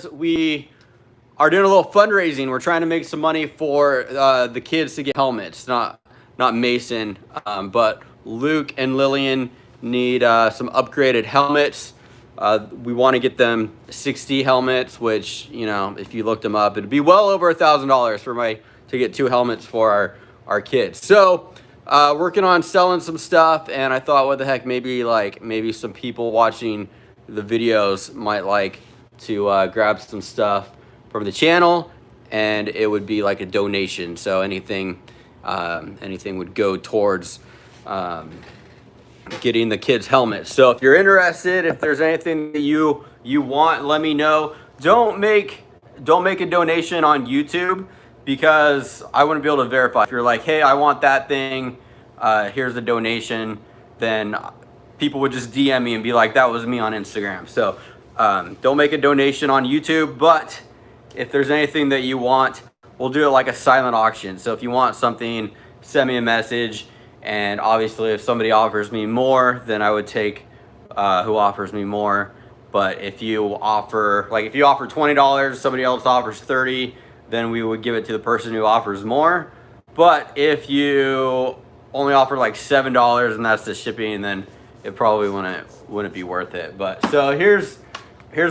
because we are doing a little fundraising. We're trying to make some money for the kids to get helmets. Not Mason, but Luke and Lillian need some upgraded helmets. We want to get them 60 helmets, which, you know, if you looked them up, it'd be well over $1,000 to get 2 helmets for our kids. So working on selling some stuff, and I thought, what the heck, maybe some people watching the videos might like to grab some stuff from the channel, and it would be like a donation. So anything would go towards getting the kids helmets. So if you're interested, if there's anything that you want, let me know. Don't make a donation on YouTube, because I wouldn't be able to verify. If you're like, hey, I want that thing, here's the donation, then people would just DM me and be like, that was me on Instagram. So don't make a donation on YouTube, but if there's anything that you want, we'll do it like a silent auction. So if you want something, send me a message, and obviously if somebody offers me more, then I would take who offers me more. But if you offer $20, somebody else offers 30, then we would give it to the person who offers more. But if you only offer like $7 and that's the shipping, then it probably wouldn't be worth it. But so here's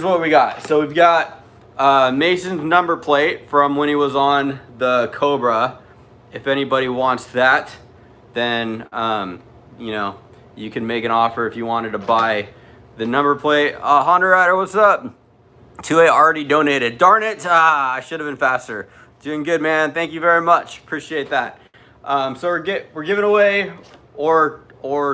what we got. So we've got Mason's number plate from when he was on the Cobra. If anybody wants that, then you know, you can make an offer if you wanted to buy the number plate. Honda Rider, what's up? 2A already donated. Darn it! I should have been faster. Doing good, man. Thank you very much. Appreciate that. So we're giving away or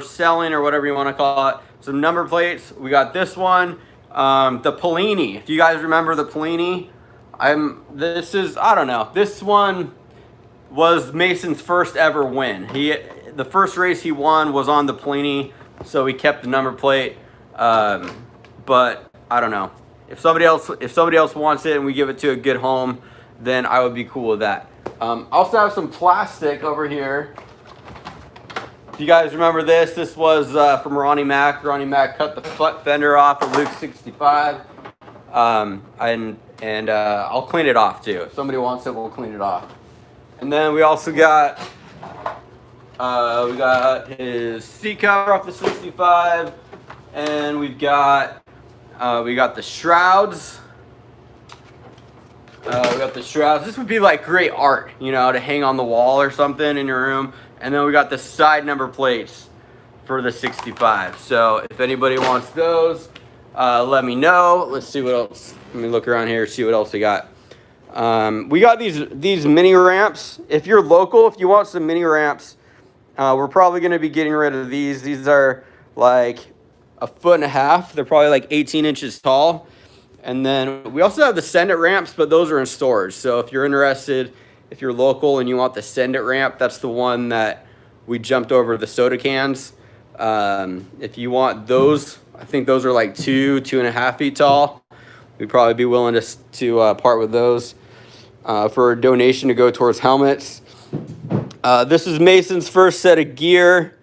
selling, or whatever you want to call it, some number plates. We got this one, the Polini. If you guys remember the Polini, I don't know. This one was Mason's first ever win. The first race he won was on the Polini, so he kept the number plate. But I don't know. If somebody else wants it and we give it to a good home, then I would be cool with that. I also have some plastic over here. If you guys remember this was from Ronnie Mac. Ronnie Mac cut the fender off of Luke 65. And I'll clean it off too. If somebody wants it, we'll clean it off. And then we also got his seat cover off the 65, and we got the shrouds. This would be like great art, you know, to hang on the wall or something in your room. And then we got the side number plates for the 65. So if anybody wants those, let me know. Let's see what else. Let me look around here, see what else we got. We got these mini ramps. If you're local, if you want some mini ramps, we're probably going to be getting rid of these. These are like 1.5 feet. They're probably like 18 inches tall. And then we also have the Send It ramps, but those are in storage. So if you're interested, if you're local and you want the Send It ramp, that's the one that we jumped over the soda cans. If you want those, I think those are like 2.5 feet tall. We'd probably be willing to part with those for a donation to go towards helmets. This is Mason's first set of gear.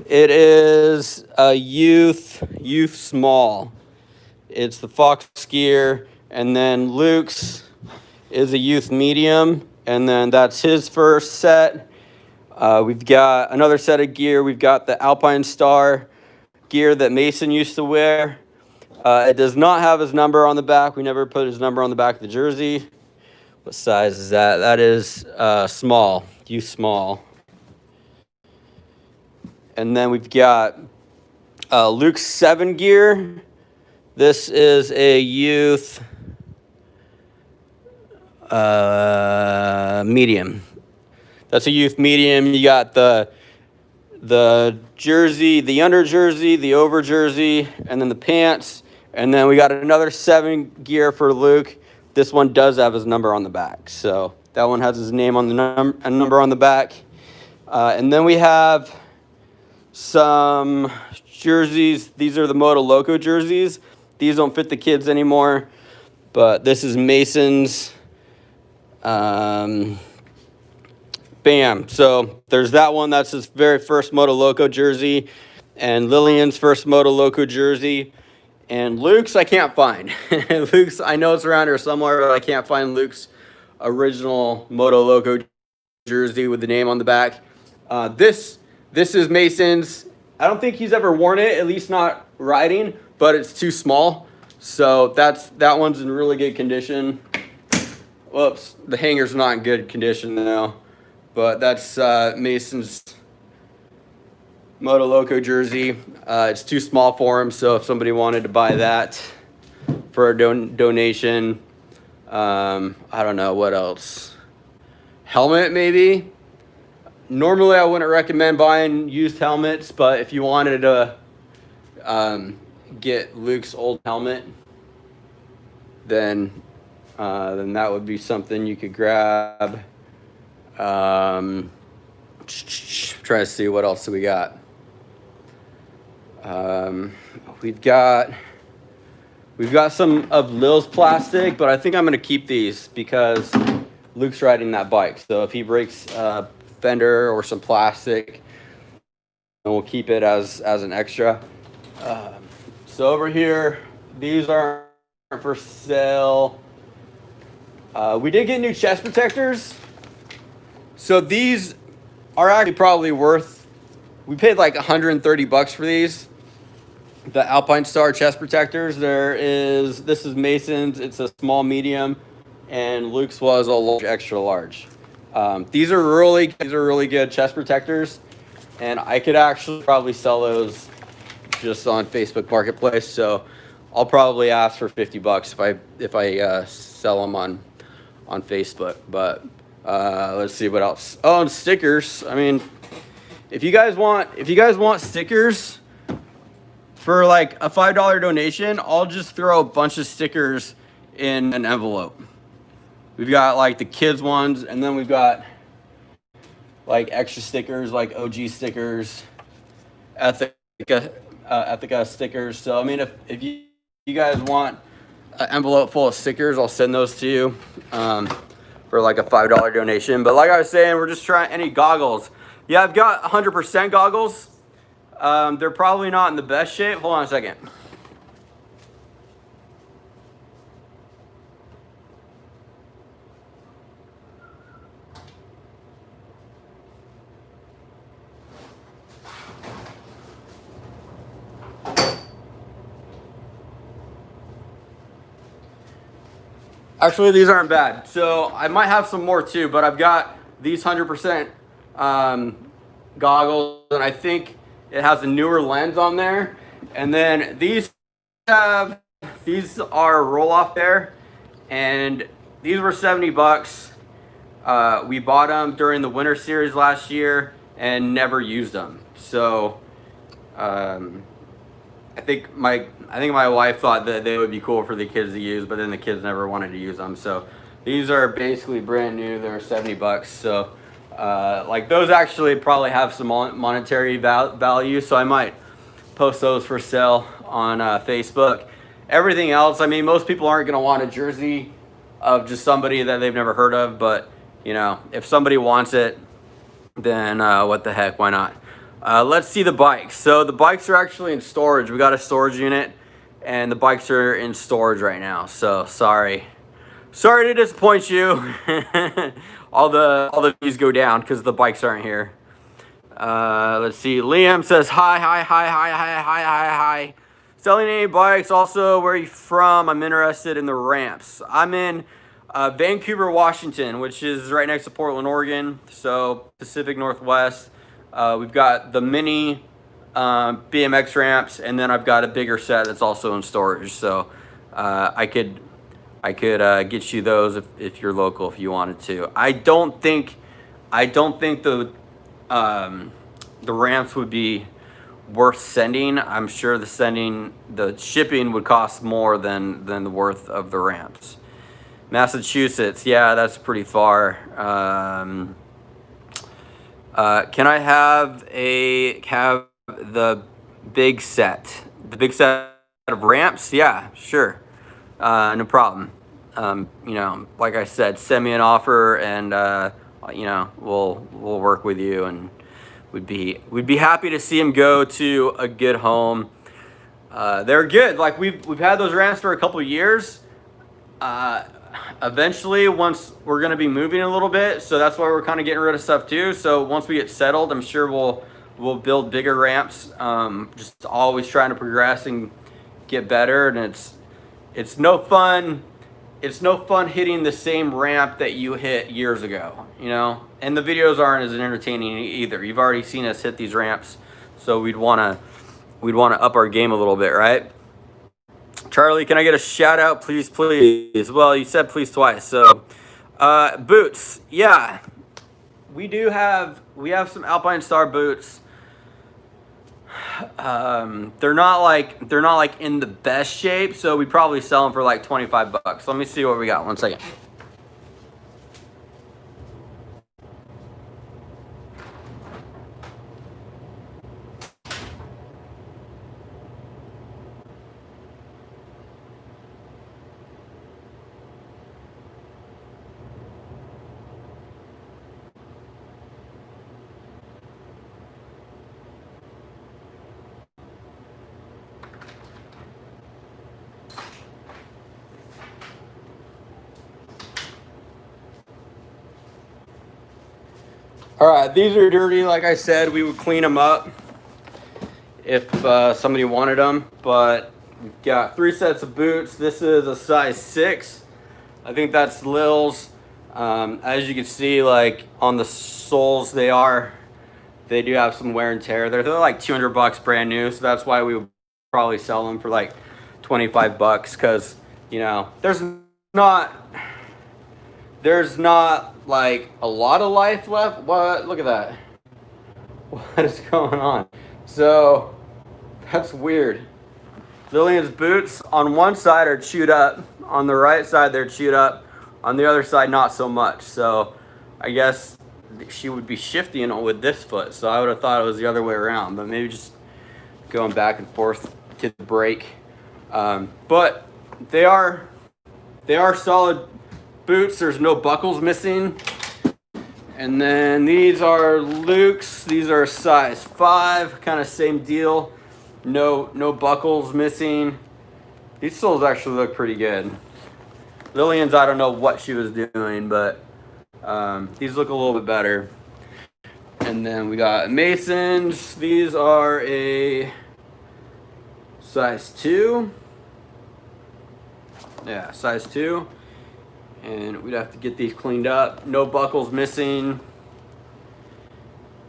It is a youth small. It's the Fox gear, and then Luke's is a youth medium, and then that's his first set. We've got another set of gear. We've got the Alpine Star gear that Mason used to wear. It does not have his number on the back. We never put his number on the back of the jersey. What size is that? That is small, youth small. And then we've got Luke's 7 gear. This is a youth medium. That's a youth medium. You got the jersey, the under jersey, the over jersey, and then the pants. And then we got another 7 gear for Luke. This one does have his number on the back. So that one has his name on the number on the back. And then we have some jerseys. These are the Moto Loco jerseys. These don't fit the kids anymore, but this is Mason's. Bam. So there's that one. That's his very first Moto Loco jersey, and Lillian's first Moto Loco jersey. And Luke's I can't find. Luke's, I know it's around here somewhere, but I can't find Luke's original Moto Loco jersey with the name on the back. This is Mason's. I don't think he's ever worn it, at least not riding, but it's too small. So that one's in really good condition. Whoops, the hanger's not in good condition though. But that's Mason's Moto Loco jersey. It's too small for him, so if somebody wanted to buy that for a donation, I don't know what else. Helmet maybe. Normally I wouldn't recommend buying used helmets, but if you wanted to get Luke's old helmet, then that would be something you could grab. Trying to see what else we got. We've got some of Lil's plastic, but I think I'm gonna keep these because Luke's riding that bike. So if he breaks a fender or some plastic, then we'll keep it as an extra. So over here, these are for sale. We did get new chest protectors. So these are actually probably worth, we paid like 130 bucks for these. The Alpine Star chest protectors. This is Mason's, it's a small medium, and Luke's was a large, extra large. These are really good chest protectors, and I could actually probably sell those just on Facebook Marketplace. So I'll probably ask for 50 bucks if I sell them on Facebook. But let's see what else. Oh, and stickers. I mean, if you guys want stickers for like a $5 donation, I'll just throw a bunch of stickers in an envelope. We've got like the kids ones, and then we've got like extra stickers, like OG stickers, Ethica stickers. So I mean, if you guys want an envelope full of stickers, I'll send those to you for like a $5 donation. But like I was saying, we're just trying any goggles. Yeah, I've got 100% goggles. They're probably not in the best shape. Hold on a second. Actually, these aren't bad. So I might have some more too, but I've got these 100% goggles, and I think it has a newer lens on there. And then these are roll-off there, and these were 70 bucks. We bought them during the winter series last year and never used them. So I think my wife thought that they would be cool for the kids to use, but then the kids never wanted to use them. So these are basically brand new. They're 70 bucks. So like those actually probably have some monetary value. So I might post those for sale on Facebook. Everything else, I mean, most people aren't going to want a jersey of just somebody that they've never heard of. But, you know, if somebody wants it, then what the heck, why not? Let's see the bikes. So the bikes are actually in storage. We got a storage unit, and the bikes are in storage right now. So sorry to disappoint you. all the views go down because the bikes aren't here. Let's see. Liam says hi. Selling any bikes? Also, where are you from? I'm interested in the ramps. I'm in Vancouver, Washington, which is right next to Portland, Oregon. So Pacific Northwest. We've got the mini BMX ramps, and then I've got a bigger set that's also in storage. So I could get you those if you're local, if you wanted to. I don't think the ramps would be worth sending. I'm sure the shipping would cost more than the worth of the ramps. Massachusetts, yeah, that's pretty far. Can I have the big set of ramps? Yeah, sure. No problem. You know, like I said, send me an offer, and you know, we'll work with you, and we'd be happy to see him go to a good home. they're good. Like we've had those ramps for a couple of years. Eventually, once we're going to be moving a little bit, so that's why we're kind of getting rid of stuff too. So once we get settled, I'm sure we'll build bigger ramps. Just always trying to progress and get better, and it's no fun. It's no fun hitting the same ramp that you hit years ago, you know. And the videos aren't as entertaining either. You've already seen us hit these ramps, so we'd wanna up our game a little bit, right? Charlie, can I get a shout out, please, please? Well, you said please twice. So, boots, yeah, we have some Alpine Star boots. They're not like in the best shape, so we probably sell them for like 25 bucks. Let me see what we got. One second. All right, these are dirty. Like I said, we would clean them up if somebody wanted them. But we've got 3 sets of boots. This is a size 6. I think that's Lil's. As you can see, like on the soles, they do have some wear and tear. They're like 200 bucks brand new, so that's why we would probably sell them for like 25 bucks. Because you know, there's not like a lot of life left. What? Look at that. What is going on? So that's weird. Lillian's boots on one side are chewed up. On the right side, they're chewed up. On the other side, not so much. So I guess she would be shifting with this foot. So I would have thought it was the other way around, but maybe just going back and forth to the break. But they are solid boots. There's no buckles missing. And then these are Luke's. These are size 5, kind of same deal. No buckles missing. These soles actually look pretty good. Lillian's, I don't know what she was doing, but these look a little bit better. And then we got Mason's. These are a size 2. Yeah, size 2. And we'd have to get these cleaned up. No buckles missing.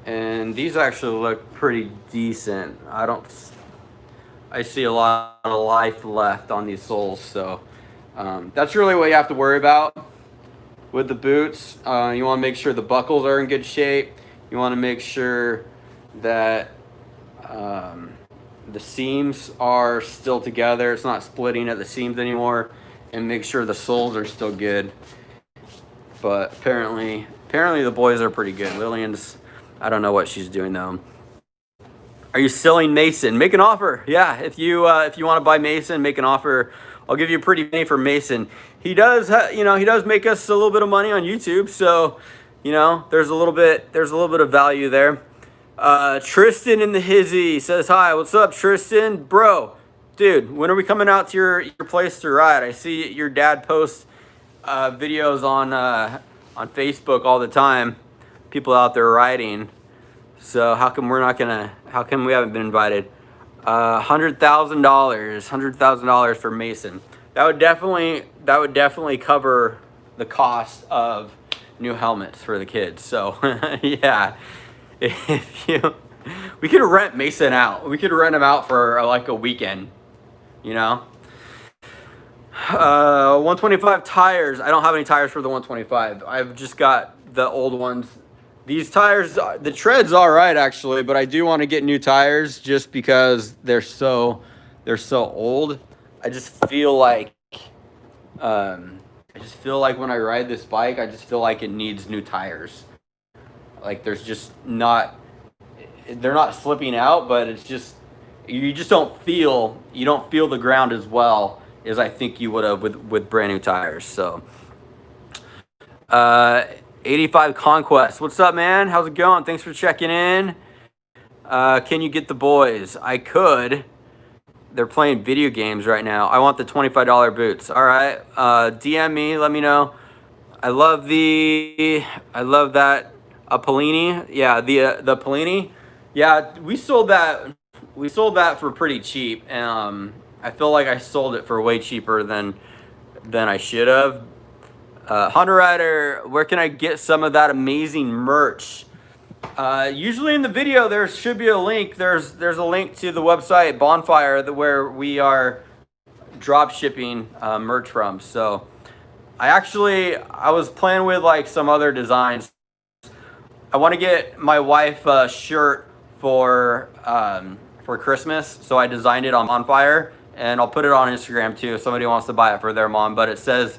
And these actually look pretty decent. I see a lot of life left on these soles. So that's really what you have to worry about with the boots. You want to make sure the buckles are in good shape. You want to make sure that the seams are still together. It's not splitting at the seams anymore. And make sure the soles are still good. But apparently the boys are pretty good. Lillian's, I don't know what she's doing though. Are you selling Mason? Make an offer. Yeah, if you want to buy Mason, make an offer. I'll give you a pretty penny for Mason. He does, he does make us a little bit of money on YouTube, so there's a little bit of value there. Tristan in the hizzy says hi. What's up, Tristan? Bro, dude, when are we coming out to your place to ride? I see your dad posts videos on Facebook all the time. People out there riding. So how come we haven't been invited? $100,000 for Mason. That would definitely cover the cost of new helmets for the kids. So yeah, we could rent Mason out. We could rent him out for like a weekend, 125 tires. I don't have any tires for the 125. I've just got the old ones. These tires, the tread's all right actually, but I do want to get new tires just because they're so old. I just feel like when I ride this bike, I just feel like it needs new tires. Like they're not slipping out, but it's just, you don't feel the ground as well as I think you would have with brand new tires. So 85 Conquest. What's up, man? How's it going? Thanks for checking in. Can you get the boys? I could. they're playing video games right now. I want the $25 boots. All right, DM me, let me know. I love that Polini. Yeah, the Polini. Yeah, we sold that for pretty cheap. I feel like I sold it for way cheaper than I should have. Hunter Rider, where can I get some of that amazing merch? Usually in the video there should be a link. There's a link to the website Bonfire where we are drop shipping merch from. So I was playing with like some other designs. I want to get my wife a shirt for Christmas, so I designed it on Bonfire, and I'll put it on Instagram too if somebody wants to buy it for their mom. But it says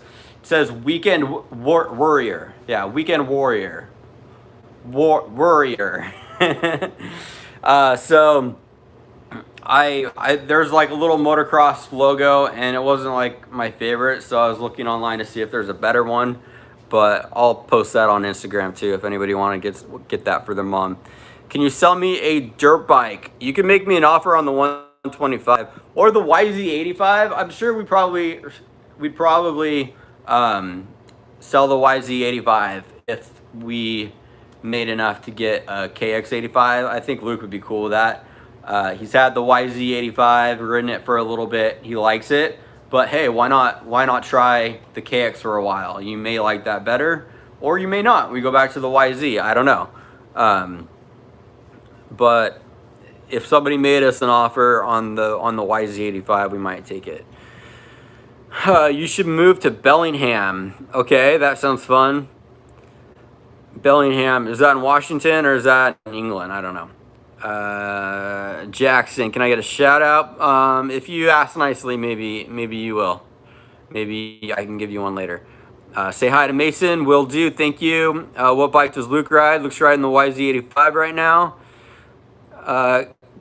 Weekend Warrior. Yeah, Weekend Warrior. Warrior. So there's like a little motocross logo, and it wasn't like my favorite, so I was looking online to see if there's a better one. But I'll post that on Instagram too if anybody want to get that for their mom. Can you sell me a dirt bike? You can make me an offer on the 125 or the YZ85. I'm sure we'd probably sell the YZ85 if we made enough to get a KX85. I think Luke would be cool with that. He's had the YZ85, ridden it for a little bit. He likes it, but hey, why not try the KX for a while? You may like that better, or you may not. We go back to the YZ. I don't know. But if somebody made us an offer on the YZ85, we might take it. You should move to Bellingham. Okay, that sounds fun. Bellingham, is that in Washington or is that in England? I don't know. Jackson, can I get a shout out? If you ask nicely, maybe you will. Maybe I can give you one later. Say hi to Mason. Will do. Thank you. What bike does Luke ride? Luke's riding the YZ85 right now.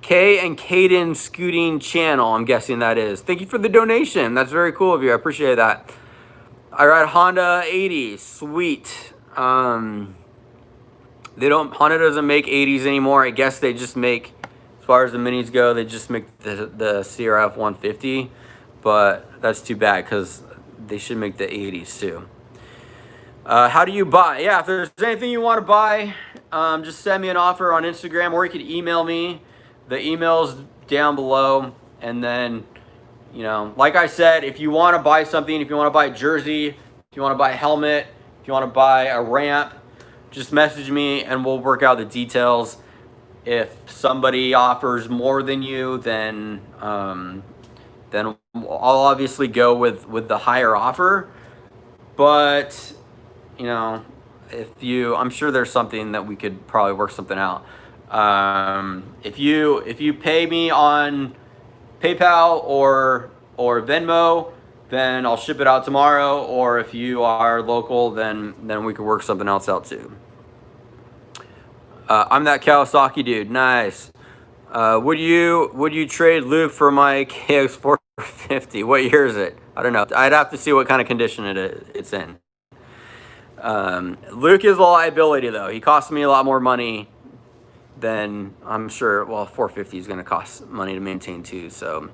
Kay and Caden Scooting Channel, I'm guessing that is. Thank you for the donation. That's very cool of you. I appreciate that. I ride Honda 80. Sweet. Honda doesn't make 80s anymore. I guess they just make, as far as the minis go, they just make the CRF 150. But that's too bad because they should make the 80s too. How do you buy? Yeah, if there's anything you want to buy, just send me an offer on Instagram, or you could email me. The email's down below. And then, you know, like I said, if you want to buy something, if you want to buy a jersey, if you want to buy a helmet, if you want to buy a ramp, just message me and we'll work out the details. If somebody offers more than you, then I'll obviously go with the higher offer. But, you know, I'm sure there's something that we could probably work something out. If you pay me on PayPal or Venmo, then I'll ship it out tomorrow. Or if you are local, then we could work something else out too. I'm that Kawasaki dude. Nice. Would you trade Luke for my KX450? What year is it? I don't know. I'd have to see what kind of condition it's in. Luke is a liability though. He costs me a lot more money than I'm sure. Well, 450 is going to cost money to maintain too. So,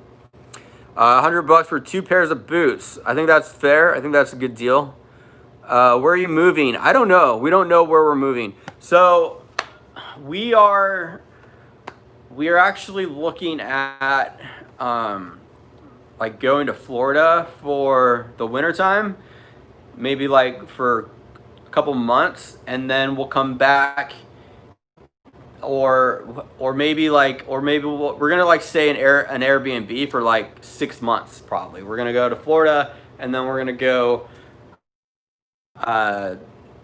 $100 for 2 pairs of boots. I think that's fair. I think that's a good deal. Where are you moving? I don't know. We don't know where we're moving. So, we are actually looking at like going to Florida for the wintertime, maybe like for a couple months, and then we'll come back, or maybe we're gonna like stay in an Airbnb for like 6 months probably. We're gonna go to Florida, and then we're gonna go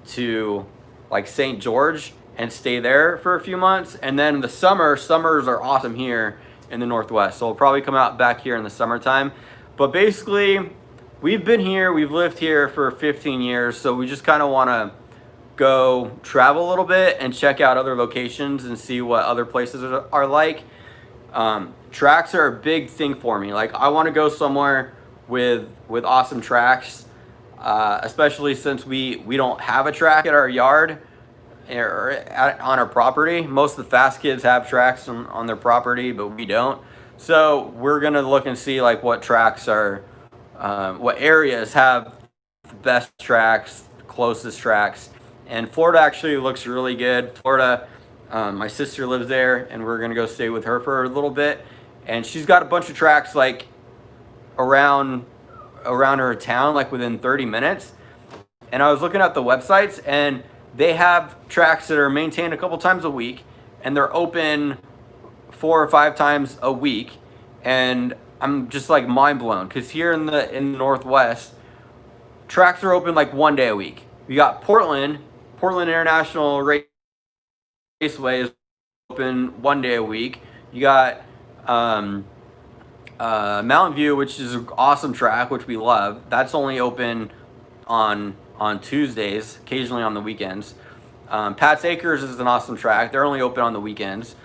to like St. George and stay there for a few months. And then the summers are awesome here in the Northwest, so we'll probably come out back here in the summertime. But basically, we've been here, we've lived here for 15 years, so we just kind of want to go travel a little bit and check out other locations and see what other places are like. Tracks are a big thing for me. Like, I want to go somewhere with awesome tracks, especially since we don't have a track at our yard or on our property. Most of the fast kids have tracks on their property, but we don't. So we're gonna look and see like what tracks are, what areas have the best tracks, closest tracks. And Florida actually looks really good. Florida, my sister lives there, and we're gonna go stay with her for a little bit. And she's got a bunch of tracks like around her town, like within 30 minutes. And I was looking at the websites, and they have tracks that are maintained a couple times a week, and they're open 4 or 5 times a week. And I'm just like mind blown, because here in the Northwest, tracks are open like 1 day a week. We got Portland International Raceway is open 1 day a week. You got Mountain View, which is an awesome track, which we love. That's only open on Tuesdays, occasionally on the weekends. Pat's Acres is an awesome track. They're only open on the weekends.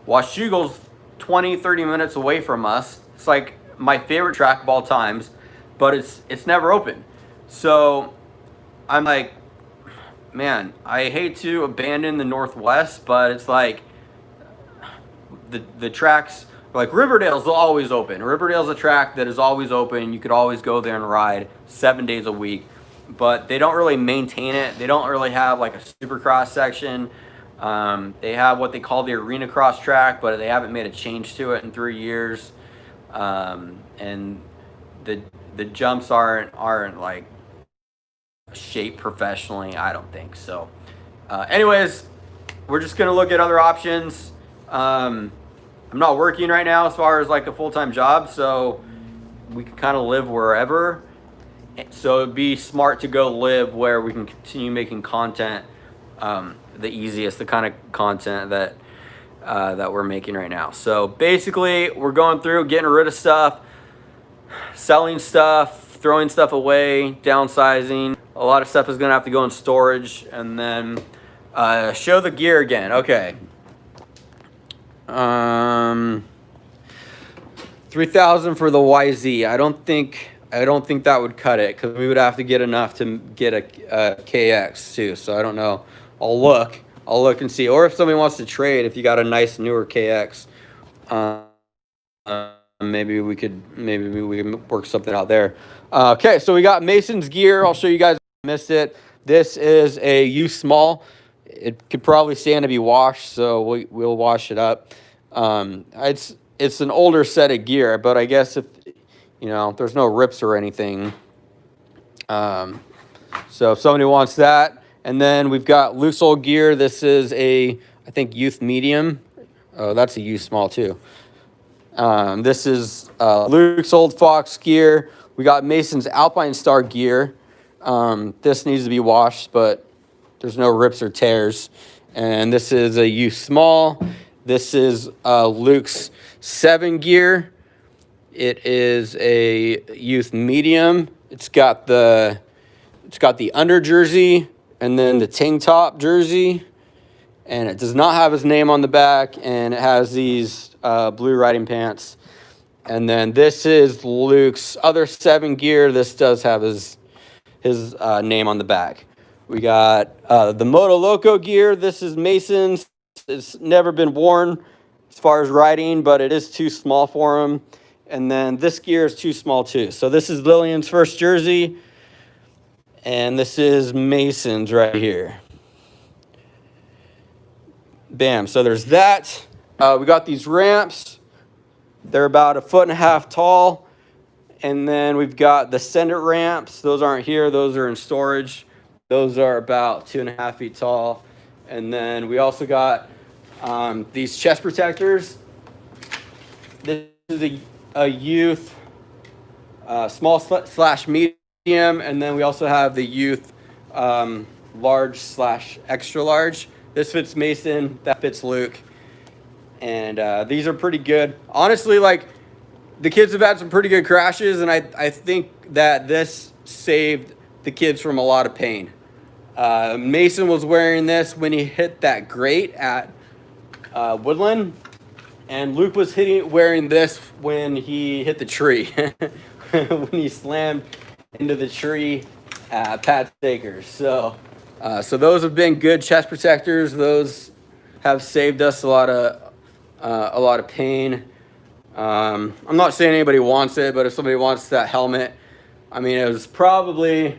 Washugal's 20-30 minutes away from us. It's like my favorite track of all times, but it's never open. So I'm like, man, I hate to abandon the Northwest, but it's like the tracks, like Riverdale's always open. Riverdale's a track that is always open. You could always go there and ride 7 days a week, but they don't really maintain it. They don't really have like a supercross section. They have what they call the arena cross track, but they haven't made a change to it in 3 years. And the jumps aren't like shaped professionally, I don't think so. Anyways, we're just gonna look at other options. I'm not working right now as far as like a full-time job, so we can kind of live wherever. So it'd be smart to go live where we can continue making content, the easiest, the kind of content that we're making right now. So basically, we're going through getting rid of stuff, selling stuff, throwing stuff away, downsizing. A lot of stuff is gonna have to go in storage, and then show the gear again. Okay. 3,000 for the YZ. I don't think that would cut it, because we would have to get enough to get a KX too. So I don't know. I'll look and see. Or if somebody wants to trade, if you got a nice newer KX, maybe we can work something out there. Okay, so we got Mason's gear. I'll show you guys. Missed it. This is a U small. It could probably stand to be washed, so we'll wash it up. It's an older set of gear, but I guess if there's no rips or anything. So if somebody wants that, and then we've got loose old gear. This is I think youth medium. Oh, that's a U small too. This is Luke's old Fox gear. We got Mason's Alpine Star gear. This needs to be washed, but there's no rips or tears. And this is a U small. This is Luke's 7 gear. It is a youth medium. It's got the under jersey and then the tank top jersey, and it does not have his name on the back, and it has these blue riding pants. And then this is Luke's other 7 gear. This does have his name on the back. We got the Moto Loco gear. This is Mason's. It's never been worn as far as riding, but it is too small for him. And then this gear is too small too. So this is Lillian's first jersey, and this is Mason's right here. Bam. So there's that. We got these ramps. They're about 1.5 feet tall. And then we've got the Sender ramps. Those aren't here. Those are in storage. Those are about 2.5 feet tall. And then we also got these chest protectors. This is a youth small / medium. And then we also have the youth large / extra large. This fits Mason. That fits Luke. And these are pretty good. Honestly, like, the kids have had some pretty good crashes, and I think that this saved the kids from a lot of pain. Mason was wearing this when he hit that grate at Woodland, and Luke was wearing this when he hit the tree, when he slammed into the tree at Pat's Acres. So those have been good chest protectors. Those have saved us a lot of pain. I'm not saying anybody wants it, but if somebody wants that helmet, I mean, this was probably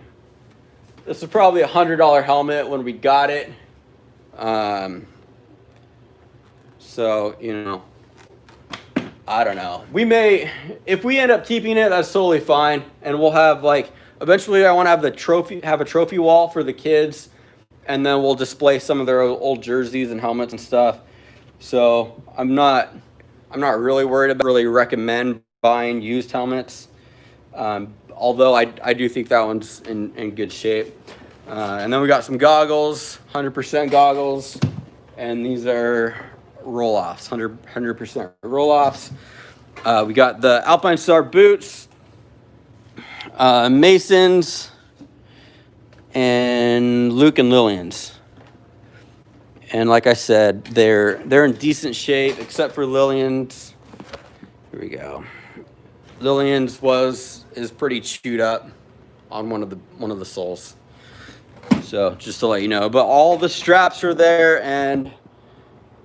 a $100 helmet when we got it. So, you know, I don't know. We may, if we end up keeping it, that's totally fine. And we'll have like, eventually I want to have a trophy wall for the kids. And then we'll display some of their old jerseys and helmets and stuff. So I'm not really worried about, really recommend buying used helmets. Although I do think that one's in good shape. And then we got some goggles, 100% goggles. And these are roll-offs, 100% roll-offs. We got the Alpine Star boots, Masons, and Luke and Lillian's. And like I said, they're in decent shape, except for Lillian's. Here we go. Lillian's is pretty chewed up on one of the soles. So just to let you know, but all the straps are there and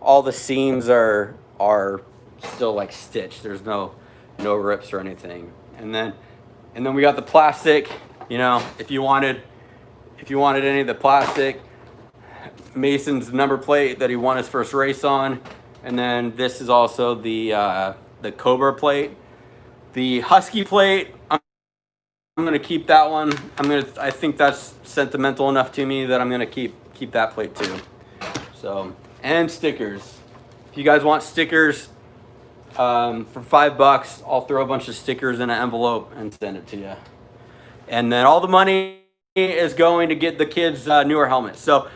all the seams are still like stitched. There's no rips or anything. And then we got the plastic. You know, if you wanted any of the plastic, Mason's number plate that he won his first race on, and then this is also the Cobra plate. The Husky plate, I'm gonna keep that one. I think that's sentimental enough to me that I'm gonna keep that plate too. So, and stickers. If you guys want stickers, for $5, I'll throw a bunch of stickers in an envelope and send it to you. And then all the money is going to get the kids newer helmets. So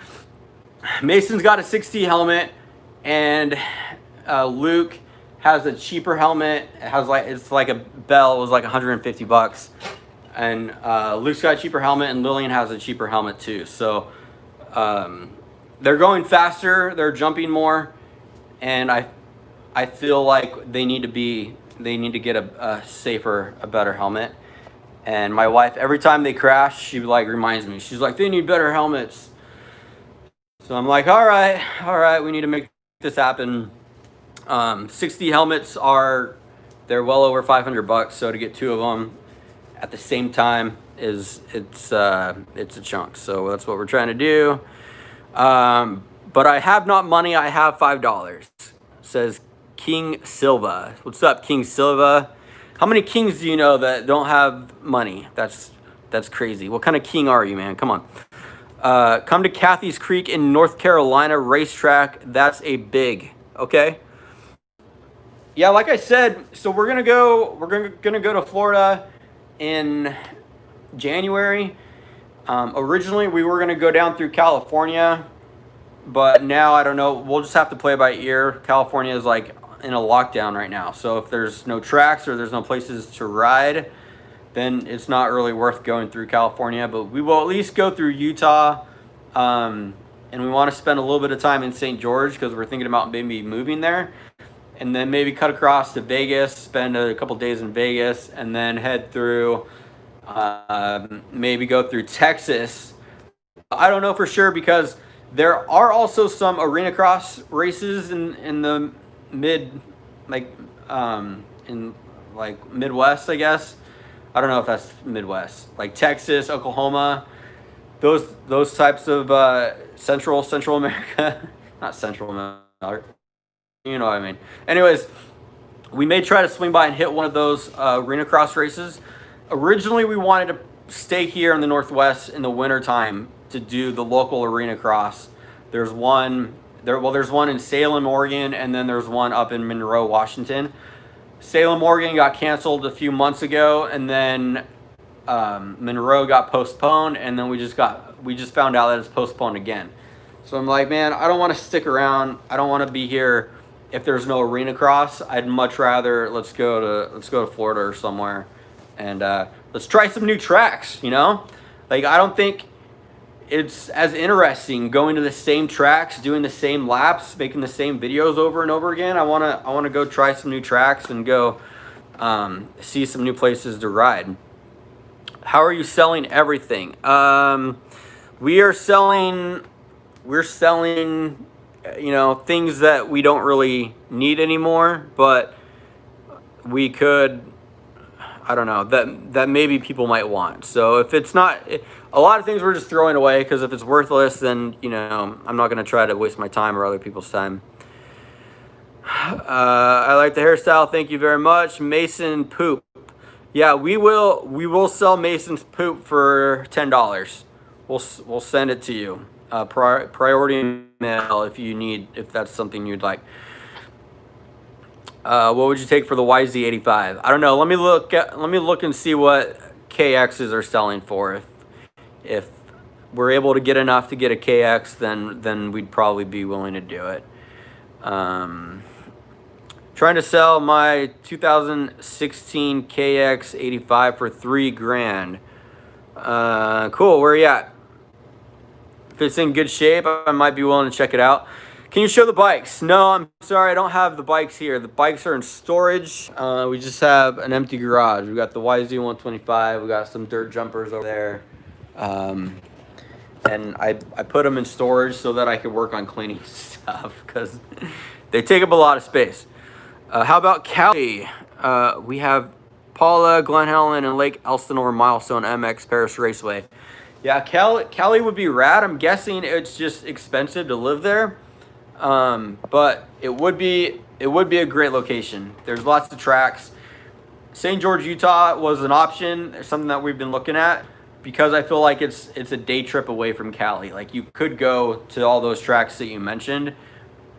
Mason's got a 60 helmet, and Luke has a cheaper helmet. It's like a Bell. It was like $150. And Luke's got a cheaper helmet, and Lillian has a cheaper helmet too. So they're going faster, they're jumping more, and I feel like they need to get a safer, a better helmet. And my wife, every time they crash, she like reminds me. She's like, they need better helmets. So I'm like, all right, we need to make this happen. 60 helmets they're well over $500. So to get two of them at the same time it's a chunk. So that's what we're trying to do. But I have not money. I have $5. Says King Silva. What's up, King Silva? How many kings do you know that don't have money? That's crazy. What kind of king are you, man? Come on. Come to Cathy's Creek in North Carolina racetrack. That's a big. Okay. Yeah, like I said, so we're gonna go to Florida in January. Originally we were gonna go down through California, but now I don't know. We'll just have to play by ear. California is like in a lockdown right now, so if there's no tracks or there's no places to ride, then it's not really worth going through California. But we will at least go through Utah, and we want to spend a little bit of time in St. George because we're thinking about maybe moving there, and then maybe cut across to Vegas, spend a couple days in Vegas, and then head through, maybe go through Texas. I don't know for sure because there are also some arena cross races in the in Midwest, I guess. I don't know if that's Midwest, like Texas, Oklahoma, those types of Central America, not Central America. You know what I mean. Anyways, we may try to swing by and hit one of those arena cross races. Originally, we wanted to stay here in the Northwest in the wintertime to do the local arena cross. There's one in Salem, Oregon, and then there's one up in Monroe, Washington. Salem, Oregon got canceled a few months ago, and then Monroe got postponed, and then we just found out that it's postponed again. So I'm like, man, I don't want to stick around. I don't want to be here if there's no arena cross. I'd much rather let's go to Florida or somewhere, and let's try some new tracks. You know, like I don't think it's as interesting going to the same tracks, doing the same laps, making the same videos over and over again. I wanna go try some new tracks and go see some new places to ride. How are you selling everything? We're selling, you know, things that we don't really need anymore, but we could, I don't know, that maybe people might want. So if it's not, a lot of things we're just throwing away, because if it's worthless, then, you know, I'm not going to try to waste my time or other people's time. I like the hairstyle. Thank you very much. Mason poop. Yeah, we will sell Mason's poop for $10. We'll send it to you. Priority mail if that's something you'd like. What would you take for the YZ85? I don't know. Let me look and see what KXs are selling for. If we're able to get enough to get a KX, then we'd probably be willing to do it. Trying to sell my 2016 KX85 for $3,000. Cool. Where are you at? If it's in good shape, I might be willing to check it out. Can you show the bikes? No, I'm sorry, I don't have the bikes here. The bikes are in storage. We just have an empty garage. We got the YZ125. We got some dirt jumpers over there. And I put them in storage so that I could work on cleaning stuff, because they take up a lot of space. How about Cali? We have Paula, Glen Helen, and Lake Elsinore Milestone MX Paris Raceway. Yeah, Cali would be rad. I'm guessing it's just expensive to live there, but it would be a great location. There's lots of tracks. St. George, Utah was an option. There's something that we've been looking at, because I feel like it's a day trip away from Cali. Like, you could go to all those tracks that you mentioned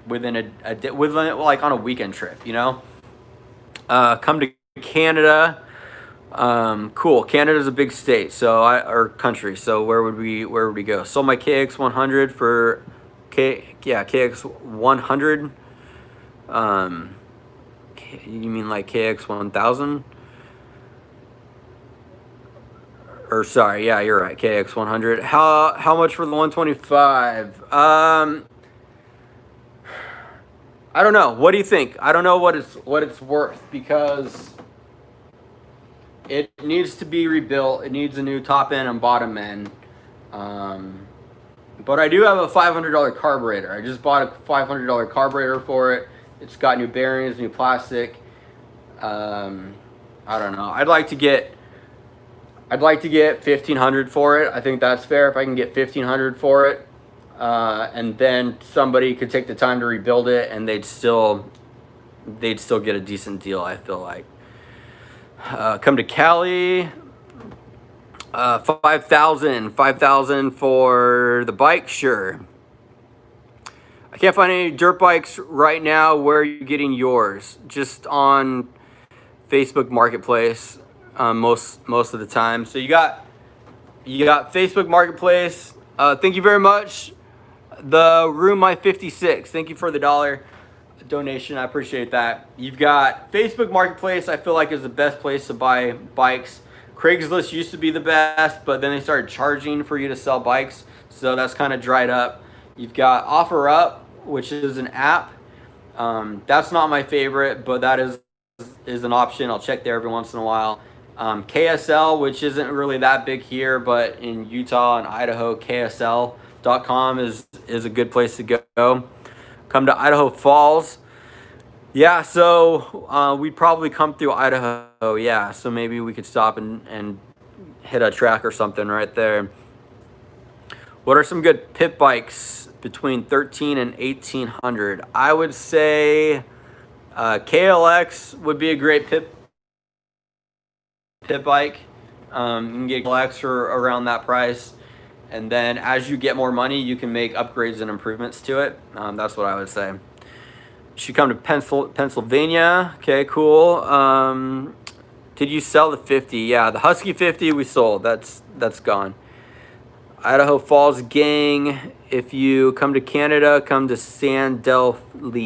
within like on a weekend trip, you know. Come to Canada. Cool. Canada's a big state, or country. So where would we go? Sold my KX100 for KX100. You mean like KX1000? Or sorry, yeah, you're right. KX100. How much for the 125? I don't know. What do you think? I don't know what it's worth, because it needs to be rebuilt. It needs a new top end and bottom end. But I do have a $500 carburetor. I just bought a $500 carburetor for it. It's got new bearings, new plastic. I don't know. I'd like to get $1,500 for it. I think that's fair if I can get $1,500 for it. And then somebody could take the time to rebuild it, and they'd still get a decent deal, I feel like. Come to Cali. 5,000 for the bike, sure. I can't find any dirt bikes right now. Where are you getting yours? Just on Facebook Marketplace, most of the time. So you got Facebook Marketplace. Thank you very much. The Room My 56. Thank you for the $1 donation. I appreciate that. You've got Facebook Marketplace. I feel like is the best place to buy bikes. Craigslist used to be the best, but then they started charging for you to sell bikes, so that's kind of dried up. You've got OfferUp, which is an app. That's not my favorite, but that is an option. I'll check there every once in a while. KSL, which isn't really that big here, but in Utah and Idaho, KSL.com is a good place to go. Come to Idaho Falls. Yeah, so we'd probably come through Idaho, yeah, so maybe we could stop and hit a track or something right there. What are some good pit bikes between 13 and 1800? I would say KLX would be a great pit bike. You can get KLX for around that price, and then as you get more money, you can make upgrades and improvements to it. That's what I would say. Should come to Pennsylvania. Okay, cool. Did you sell the 50? Yeah, the Husky 50 we sold. That's gone. Idaho Falls gang. If you come to Canada, come to San Del Lee.